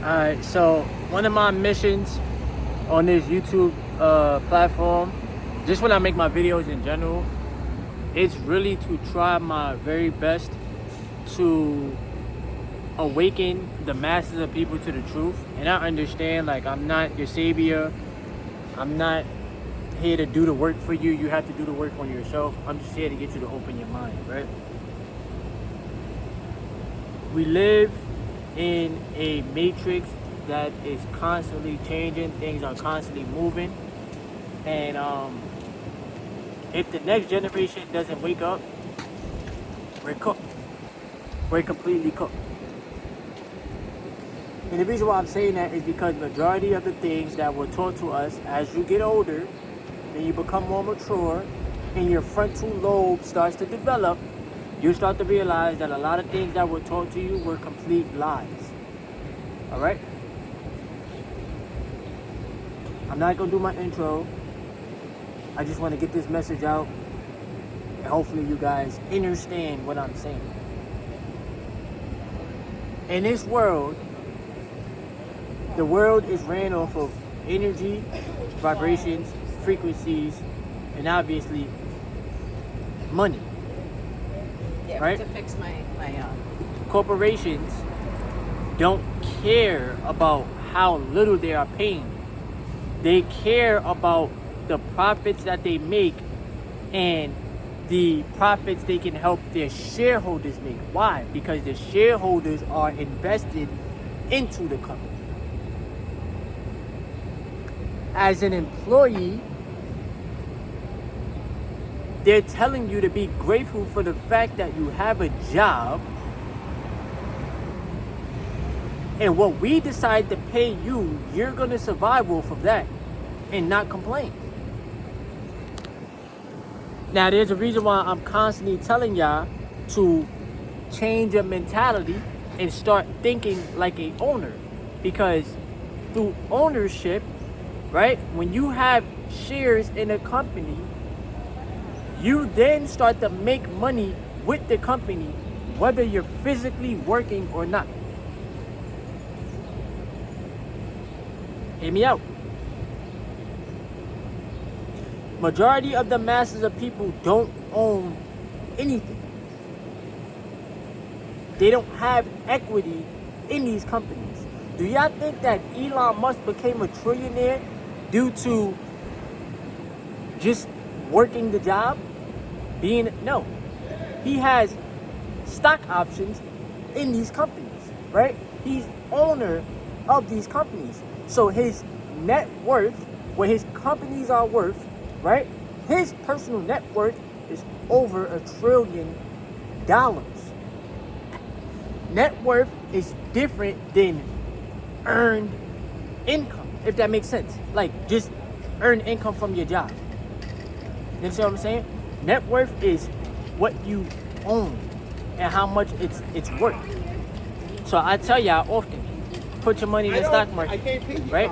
Alright, so one of my missions on this YouTube platform, just when I make my videos in general, it's really to try my very best to awaken the masses of people to the truth. And I understand, like, I'm not your savior. I'm not here to do the work for you. You have to do the work on yourself. I'm just here to get you to open your mind, right? We live in a matrix that is constantly changing. Things are constantly moving. And if the next generation doesn't wake up, we're cooked. We're completely cooked. And the reason why I'm saying that is because majority of the things that were taught to us as you get older and you become more mature and your frontal lobe starts to develop, you start to realize that a lot of things that were taught to you were complete lies. All right? I'm not going to do my intro. I just want to get this message out. And hopefully you guys understand what I'm saying. In this world, the world is ran off of energy, vibrations, frequencies, and obviously money. Yeah, right? To fix my Corporations don't care about how little they are paying. They care about the profits that they make and the profits they can help their shareholders make. Why? Because the shareholders are invested into the company. As an employee, they're telling you to be grateful for the fact that you have a job, and what we decide to pay you, you're going to survive off of that and not complain. Now, there's a reason why I'm constantly telling y'all to change your mentality and start thinking like an owner. Because through ownership, right, when you have shares in a company, you then start to make money with the company, whether you're physically working or not. Hear me out. Majority of the masses of people don't own anything. They don't have equity in these companies. Do y'all think that Elon Musk became a trillionaire due to just working the job? No. He has stock options in these companies, right? He's owner of these companies. So his net worth, what his companies are worth, right? His personal net worth is over $1 trillion. Net worth is different than earned income, if that makes sense. Like, just earn income from your job. You understand what I'm saying? Net worth is what you own and how much it's worth. So I tell y'all often, put your money in the stock market, right?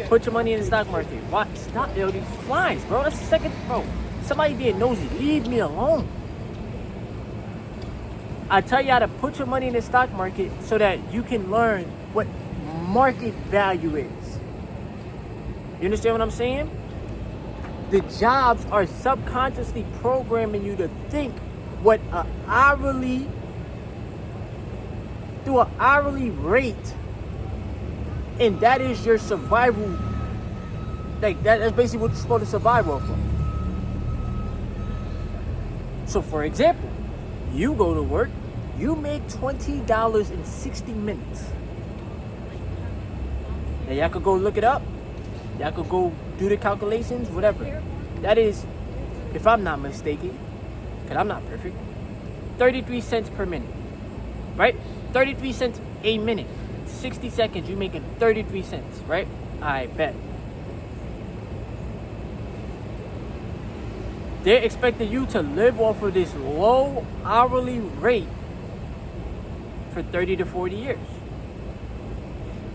Put your money in the stock market. Why? Stop, yo, these flies, bro. That's the second, bro. Somebody being nosy. Leave me alone. I tell y'all to put your money in the stock market so that you can learn what market value is. You understand what I'm saying? The jobs are subconsciously programming you to think what through an hourly rate, and that is your survival. Like, that's basically what you're supposed to survive off of. So for example, you go to work, you make $20 in 60 minutes. Now y'all could go look it up. Y'all could go do the calculations, whatever. That is, if I'm not mistaken, because I'm not perfect, 33 cents per minute, right? 33 cents a minute. 60 seconds, you're making 33 cents, right? I bet. They're expecting you to live off of this low hourly rate for 30 to 40 years.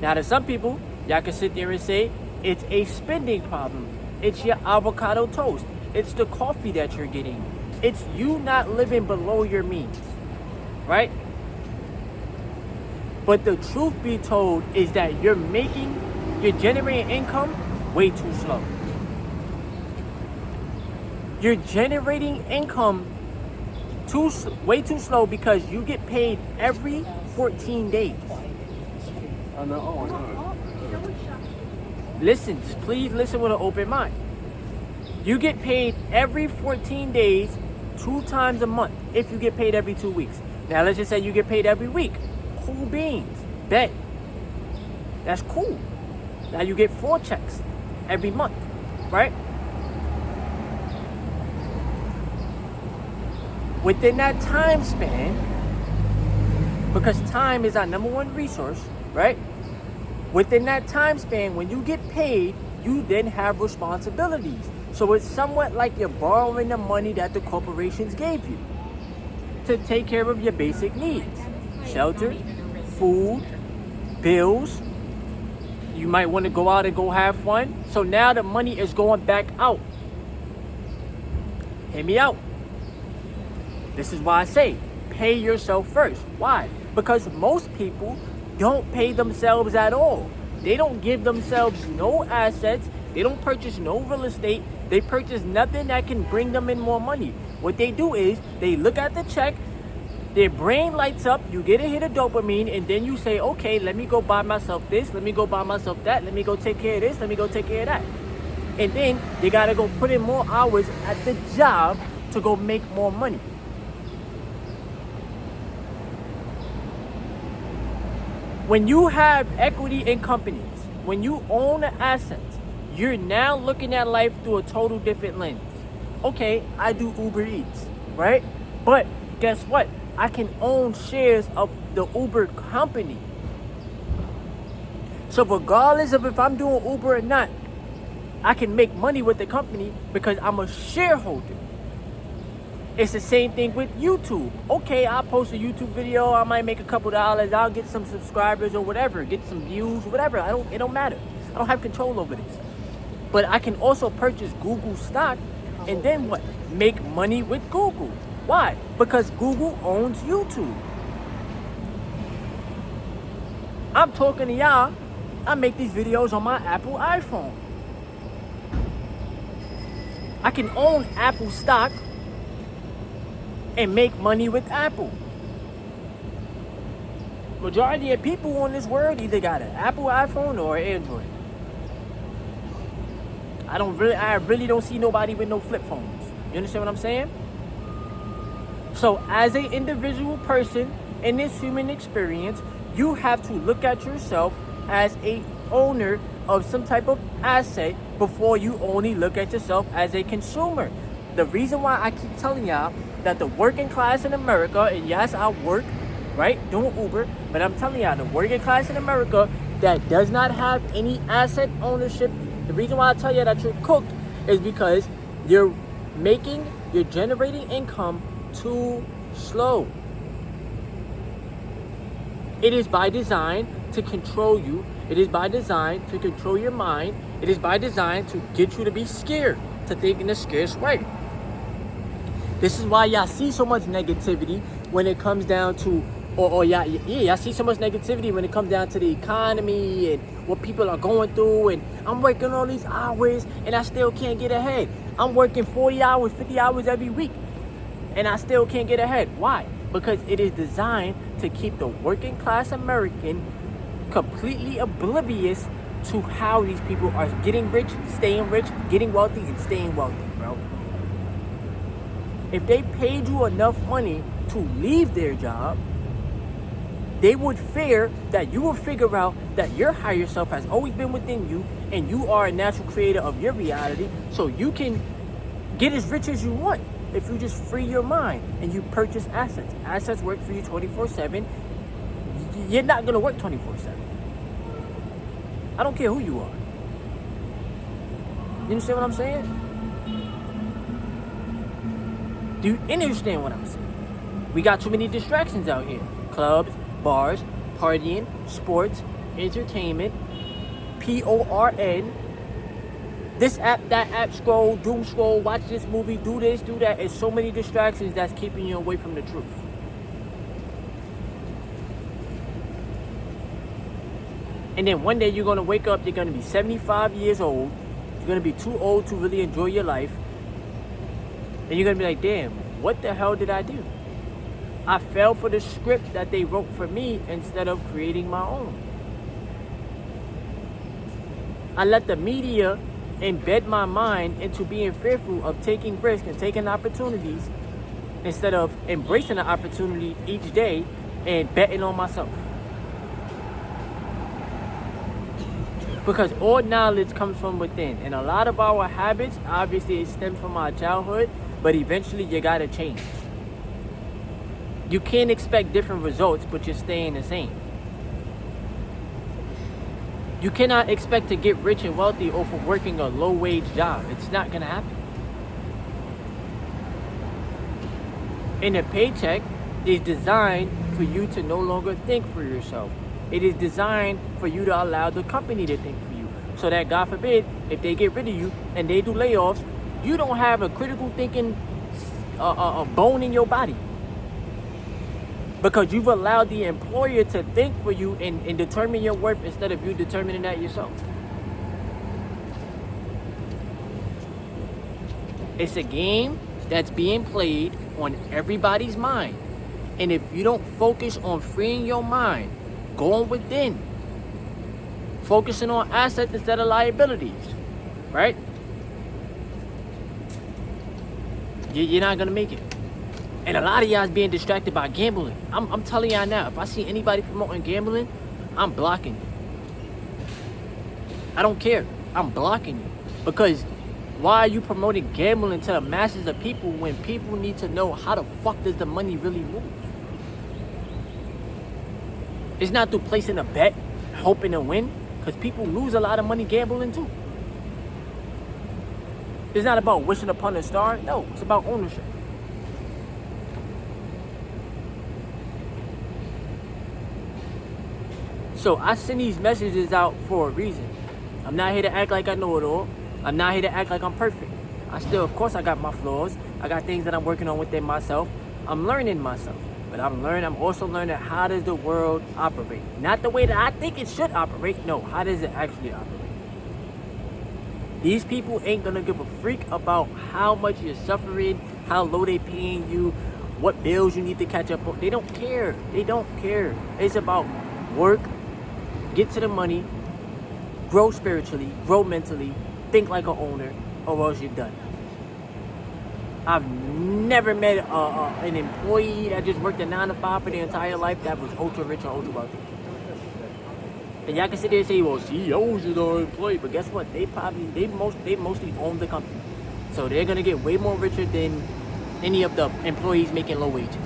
Now, to some people, y'all can sit there and say, it's a spending problem. It's your avocado toast. It's the coffee that you're getting. It's you not living below your means, right? But the truth be told is that you're generating income way too slow. You're generating income way too slow because you get paid every 14 days. I know. Listen, just please listen with an open mind. You get paid every 14 days, 2 times a month, if you get paid every 2 weeks. Now, let's just say you get paid every week. Cool beans. Bet. That's cool. Now you get 4 checks every month, right? Within that time span, because time is our number one resource, right? Within that time span, when you get paid, you then have responsibilities. So it's somewhat like you're borrowing the money that the corporations gave you to take care of your basic needs. Shelter, food, bills. You might want to go out and go have fun. So now the money is going back out. Hear me out. This is why I say, pay yourself first. Why? Because most people don't pay themselves at all. They don't give themselves no assets. They don't purchase no real estate. They purchase nothing that can bring them in more money. What they do is they look at the check, their brain lights up, you get a hit of dopamine, and then you say, okay, let me go buy myself this, let me go buy myself that, let me go take care of this, let me go take care of that. And then they gotta go put in more hours at the job to go make more money. When you have equity in companies, when you own the assets, you're now looking at life through a total different lens. Okay, I do Uber Eats, right? But guess what? I can own shares of the Uber company. So regardless of if I'm doing Uber or not, I can make money with the company because I'm a shareholder. It's the same thing with YouTube. Okay, I'll post a YouTube video. I might make a couple dollars. I'll get some subscribers or whatever, get some views, whatever. It don't matter. I don't have control over this. But I can also purchase Google stock and then what? Make money with Google. Why? Because Google owns YouTube. I'm talking to y'all. I make these videos on my Apple iPhone. I can own Apple stock and make money with Apple. Majority of people on this world either got an Apple iPhone or an Android. I really don't see nobody with no flip phones. You understand what I'm saying? So as an individual person in this human experience, you have to look at yourself as a owner of some type of asset before you only look at yourself as a consumer. The reason why I keep telling y'all that the working class in America, and yes, I work, right, doing Uber, but I'm telling y'all, the working class in America that does not have any asset ownership, the reason why I tell you that you're cooked is because you're generating income too slow. It is by design to control you. It is by design to control your mind. It is by design to get you to be scared, to think in a scarce way. This is why y'all see so much negativity when it comes down to, y'all see so much negativity when it comes down to the economy and what people are going through. And I'm working all these hours and I still can't get ahead. I'm working 40 hours, 50 hours every week and I still can't get ahead. Why? Because it is designed to keep the working class American completely oblivious to how these people are getting rich, staying rich, getting wealthy, and staying wealthy, bro. If they paid you enough money to leave their job, they would fear that you will figure out that your higher self has always been within you and you are a natural creator of your reality, so you can get as rich as you want if you just free your mind and you purchase assets. Assets work for you 24/7. You're not going to work 24/7. I don't care who you are. You understand what I'm saying? Do you understand what I'm saying? We got too many distractions out here. Clubs, bars, partying, sports, entertainment, PORN. This app, that app, scroll, doom scroll, watch this movie, do this, do that. It's so many distractions that's keeping you away from the truth. And then one day you're going to wake up, you're going to be 75 years old. You're going to be too old to really enjoy your life. And you're going to be like, damn, what the hell did I do? I fell for the script that they wrote for me instead of creating my own. I let the media embed my mind into being fearful of taking risks and taking opportunities instead of embracing the opportunity each day and betting on myself. Because all knowledge comes from within. And a lot of our habits, obviously, it stems from our childhood, but eventually you gotta change. You can't expect different results, but you're staying the same. You cannot expect to get rich and wealthy off of working a low-wage job. It's not gonna happen. And a paycheck is designed for you to no longer think for yourself. It is designed for you to allow the company to think for you. So that, God forbid, if they get rid of you and they do layoffs, you don't have a critical thinking bone in your body. Because you've allowed the employer to think for you and determine your worth instead of you determining that yourself. It's a game that's being played on everybody's mind. And if you don't focus on freeing your mind, going within, focusing on assets instead of liabilities, right? You're not gonna make it. And a lot of y'all's being distracted by gambling. I'm telling y'all now, if I see anybody promoting gambling, I'm blocking you. I don't care. I'm blocking you. Because why are you promoting gambling to the masses of people when people need to know how the fuck does the money really move? It's not through placing a bet, hoping to win, because people lose a lot of money gambling too. It's not about wishing upon a star. No, it's about ownership. So I send these messages out for a reason. I'm not here to act like I know it all. I'm not here to act like I'm perfect. Of course I got my flaws. I got things that I'm working on within myself. I'm learning myself. But I'm also learning how does the world operate. Not the way that I think it should operate. No, how does it actually operate? These people ain't gonna give a freak about how much you're suffering, how low they paying you, what bills you need to catch up on. They don't care. They don't care. It's about work, get to the money, grow spiritually, grow mentally, think like an owner, or else you're done. I've never met an employee that just worked a 9 to 5 for their entire life that was ultra rich or ultra wealthy. And y'all can sit there and say, well, CEOs are the employee, but guess what? They mostly own the company. So they're gonna get way more richer than any of the employees making low wages.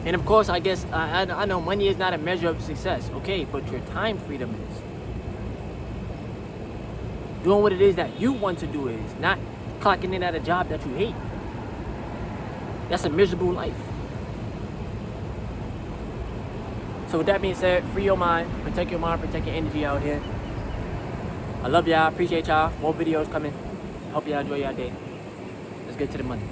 And of course, I guess, I know money is not a measure of success, okay, but your time freedom is. Doing what it is that you want to do is, not clocking in at a job that you hate. That's a miserable life. So with that being said, free your mind, protect your energy out here. I love y'all, appreciate y'all. More videos coming. Hope y'all enjoy y'all day. Let's get to the money.